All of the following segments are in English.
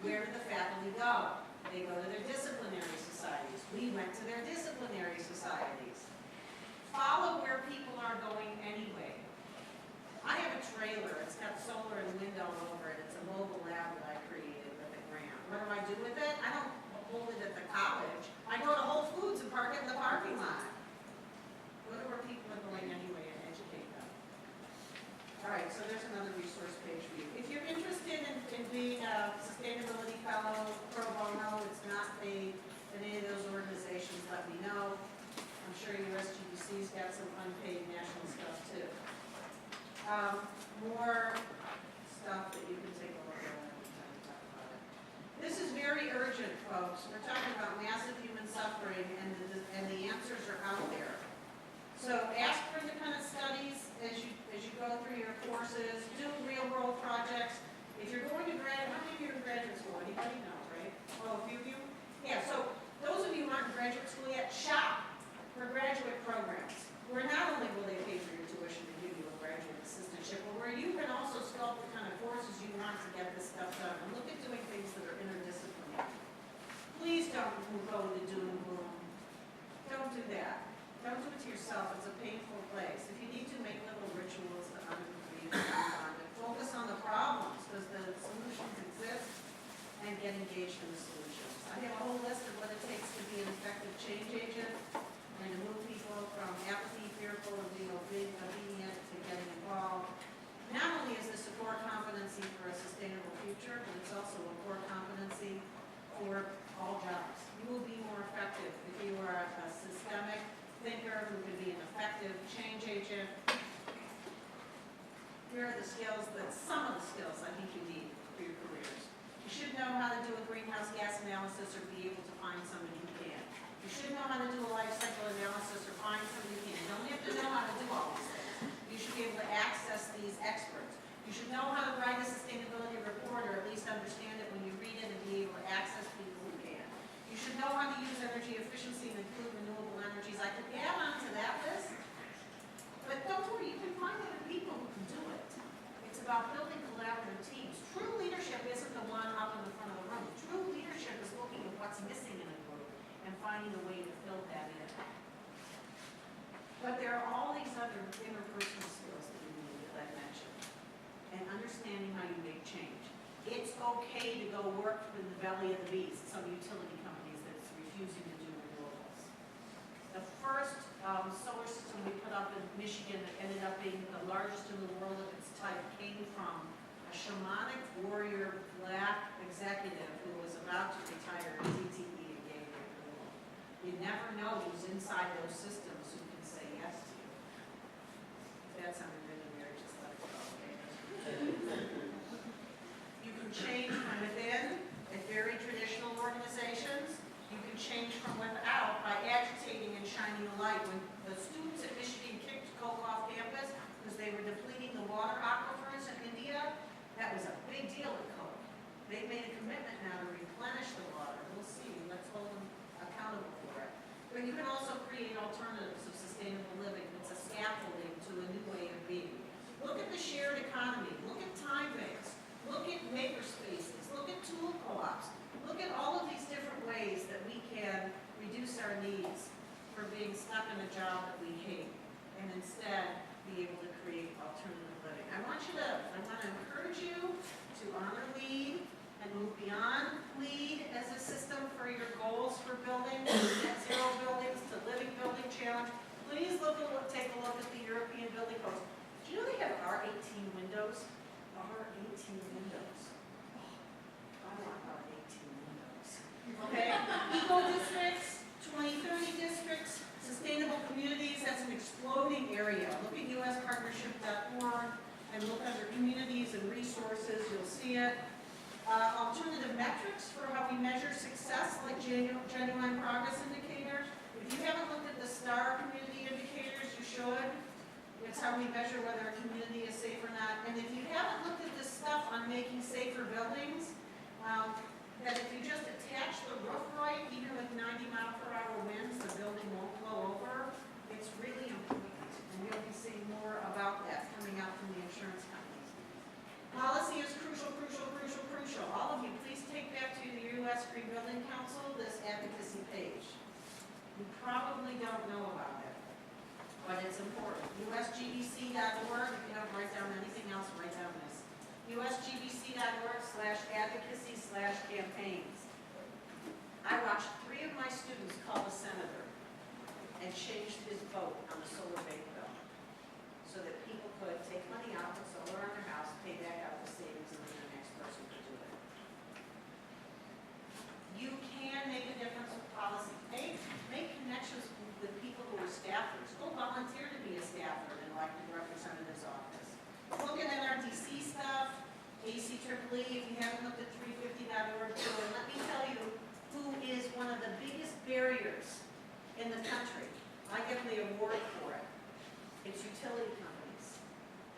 Where do the faculty go? They go to their disciplinary societies. We went to their disciplinary societies. Follow where people are going anyway. I have a trailer. It's got solar and wind all over it. It's a mobile lab that I created with a grant. What do I do with it? I don't hold it at the college. I go to Whole Foods and park it in the parking lot. Go to where people are going anyway and educate them. All right, so there's another resource page for you. If you're interested in being a sustainability fellow, pro bono, it's not paid in any of those organizations, let me know. I'm sure USGBC's got some unpaid national stuff too. More stuff that you can take a look at every time we talk about it. This is very urgent, folks. We're talking about massive human suffering, and the answers are out there. So ask for independent studies as you go through your courses. Do real-world projects. If you're going to graduate, how many of you are in graduate school? Anybody know, right? Oh, a few of you? Yeah, so those of you who aren't in graduate school yet, shop for graduate programs, where not only will they pay for your tuition and give you a graduate assistantship, but where you can also sculpt the kind of courses you want to get this stuff done. And look at doing things that are interdisciplinary. Please don't go to doom and gloom. Don't do that. Don't do it to yourself. It's a painful place. If you need to, make little rituals to honor the grief and focus on the problems, because the solutions exist, and get engaged in the solutions. I have a whole list of what it takes to be an effective change agent and to move people from apathy, fearful of being obedient, to getting involved. Not only is this a core competency for a sustainable future, but it's also a core competency for all jobs. You will be more effective if you are a systemic thinker who can be an effective change agent. Here are the skills some of the skills I think you need for your careers. You should know how to do a greenhouse gas analysis or be able to find somebody who can. You should know how to do a life cycle analysis or find somebody who can. You don't have to know how to do all these things. You should be able to access these experts. You should know how to write a sustainability report, or at least understand it when you read it, and be able to access people who can. You should know how to use energy efficiency and include renewable energies. I could add on to that list, but don't worry, you can find other people who can do it. It's about building collaborative teams. True leadership isn't the one up in the front of the room. True leadership is looking at what's missing in a group and finding a way to fill that in. But there are all these other interpersonal skills that you need that I mentioned, and understanding how you make change. It's okay to go work in the belly of the beast, some utility companies that's refusing to do renewables. The first solar system we put up in Michigan that ended up being the largest in the world of its type came from a shamanic warrior black executive who was about to retire at DTE and gave it renewable. You never know who's inside those systems who can say yes to you. If that sounded really weird, just let it go, okay? You can change from within at very traditional organizations. You can change from without by agitating and shining a light. When the students at Michigan kicked Coke off campus because they were depleting the water aquifers in India, that was a big deal at Coke. They made a commitment now to replenish the water. We'll see. Let's hold them accountable for it. But you can also create alternatives of sustainable living. It's a scaffolding to a new way of being. Look at the shared economy. Look at time banks. Look at maker spaces. Look at tool co-ops. Look at all of these different ways that we can reduce our needs for being stuck in a job that we hate, and instead be able to create alternative living. I want to encourage you to honor LEED and move beyond LEED as a system for your goals for building, net zero buildings to living building challenge. Please take a look at the European building codes. Do you know they have R18 windows? R18 windows. Oh, I want R18 windows. Okay? Eco districts, 2030 districts, sustainable communities, that's an exploding area. Look at uspartnership.org and look under communities and resources, you'll see it. Alternative metrics for how we measure success, like genuine progress indicators. If you haven't looked at the STAR community indicators, you should. It's how we measure whether a community is safe or not. And if you haven't looked at this stuff on making safer buildings, that if you just attach the roof right, even with 90-mile-per-hour winds, the building won't blow over. It's really important. And you'll be seeing more about that coming out from the insurance companies. Policy is crucial, crucial, crucial, crucial. All of you, please take back U.S. Green Building Council, this advocacy page. You probably don't know about it, but it's important. USGBC.org, if you have to write down anything else, write down this. USGBC.org/advocacy/campaigns. I watched 3 of my students call the senator and changed his vote on the solar bank bill so that people could take money out, put solar on their house, pay back out the savings, and then the next person could do it. You can make a difference with policy. Make connections with people who are staffers. Go volunteer to be a staffer in an elected representative's office. Look at NRDC stuff, ACEEE, if you haven't looked at 350.org too, and let me tell you who is one of the biggest barriers in the country. I give them the award for it. It's utility companies.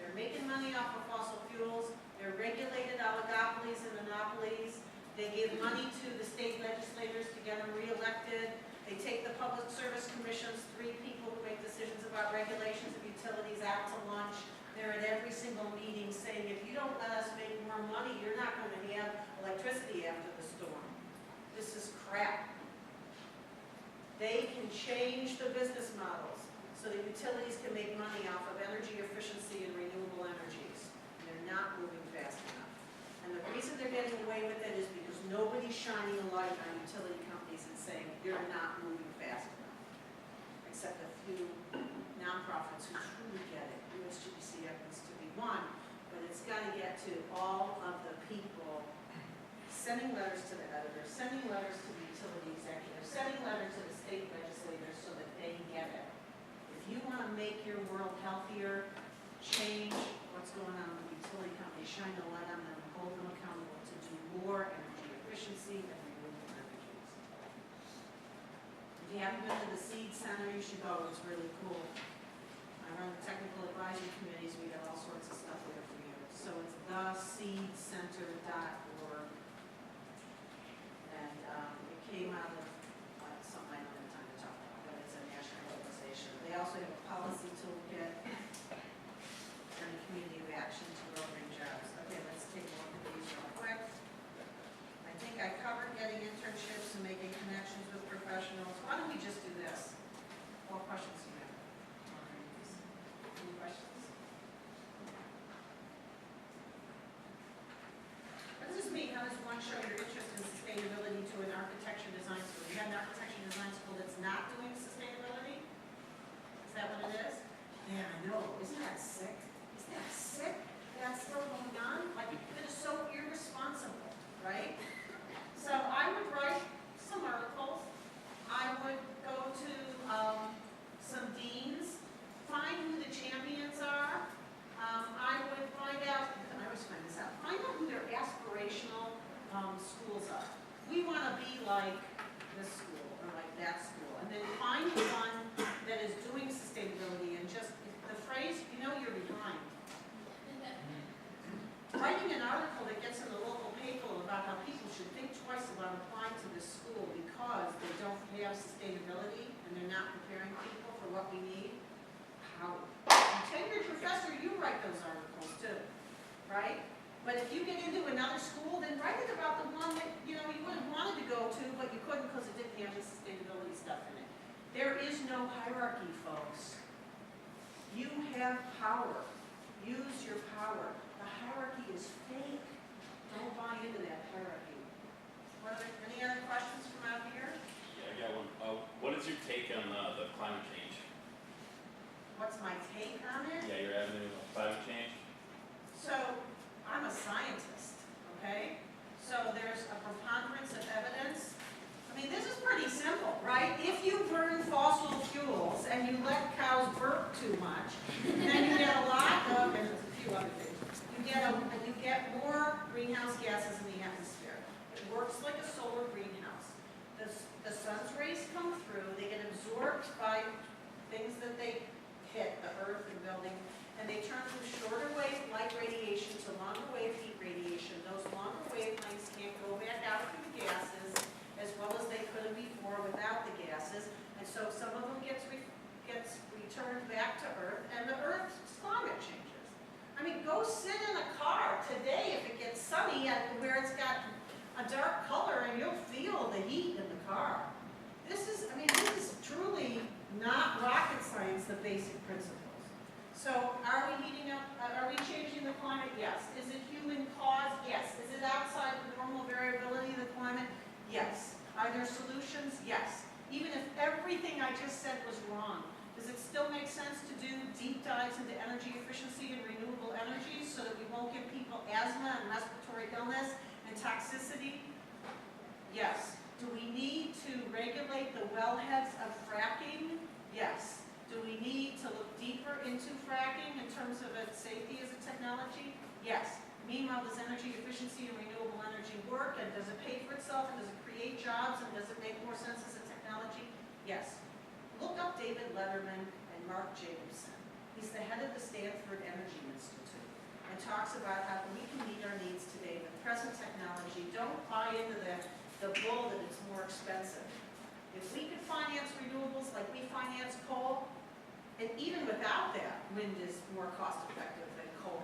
They're making money off of fossil fuels. They're regulated oligopolies and monopolies. They give money to the state legislators to get them reelected. They take the Public Service Commission's 3 people who make decisions about regulations of utilities out to lunch. They're at every single meeting saying, if you don't let us make more money, you're not going to have electricity after the storm. This is crap. They can change the business models so that utilities can make money off of energy efficiency and renewable energies. They're not moving fast enough. And the reason they're getting away with it is because nobody's shining a light on utility companies and saying, you're not moving fast enough. Except a few nonprofits who truly get it. USGBC happens to be one, but it's got to get to all of the people sending letters to the editor, sending letters to the utility executive, sending letters to the state legislators so that they get it. If you want to make your world healthier, change what's going on with utility companies, shine a light on them, and hold them accountable to do more energy efficiency and renewable energies. If you haven't been to the Seed Center, you should go. It's really cool. I run the technical advisory committees. We got all sorts of stuff there for you. So it's theseedcenter.org. And it came out of something I don't have time to talk about, but it's a national organization. They also have a policy toolkit and a community of action to grow green jobs. Okay, let's take a look at these real quick. I think I covered getting internships and making connections with professionals. Why don't we just do this? What questions do you have? Any questions? What does this mean? How does one show your interest in sustainability to an architecture design school? You have an architecture design school that's not doing sustainability? Is that what it is? Yeah, I know. Isn't that sick? Isn't that sick? That's still going on? Like, it is so irresponsible, right? So I would write some articles. I would go to some deans, find who the champions are. I would find out, I always find this out, find out who their aspirational schools are. We want to be like this school or like that school. And then find the one that is doing sustainability and just, the phrase, you know you're behind. Writing an article that gets in the local paper about how people should think twice about applying to this school because they don't have sustainability and they're not preparing people for what we need. How? Tenured professor, you write those articles too, right? But if you get into another school, then write it about the one that you would have wanted to go to, but you couldn't because it didn't have the sustainability stuff in it. There is no hierarchy, folks. You have power. Use your power. The hierarchy is fake. Don't buy into that hierarchy. Any other questions from out here? Yeah, I got one. What is your take on the climate change? What's my take on it? Yeah, your avenue of climate change. So, I'm a scientist, okay? So there's a preponderance of evidence. I mean, this is pretty simple, right? If you burn fossil fuels and you let cows burp too much, then you get a lot of, and there's a few other things, you get more greenhouse gases in the atmosphere. It works like a solar greenhouse. The sun's rays come through, they get absorbed by things that they hit, the earth and building, and they turn from shorter wave light radiation to longer wave heat radiation. Those longer wavelengths can't go back out through the gases as well as they could have before without the gases, and so some of them gets returned back to Earth, and the Earth's climate changes. I mean, go sit in a car today if it gets sunny where it's got the basic principles. So are we heating up, are we changing the climate? Yes. Is it human caused? Yes. Is it outside the normal variability of the climate? Yes. Are there solutions? Yes. Even if everything I just said was wrong, does it still make sense to do deep dives into energy efficiency and renewable energies so that we won't give people asthma and respiratory illness and toxicity? Yes. Do we need to regulate the wellheads of fracking? Yes. Do we need to look deeper into fracking in terms of its safety as a technology? Yes. Meanwhile, does energy efficiency and renewable energy work, and does it pay for itself, and does it create jobs, and does it make more sense as a technology? Yes. Look up David Letterman and Mark Jacobson. He's the head of the Stanford Energy Institute and talks about how we can meet our needs today with present technology. Don't buy into the bull that it's more expensive. If we could finance renewables like we finance coal, and even without that, wind is more cost effective than coal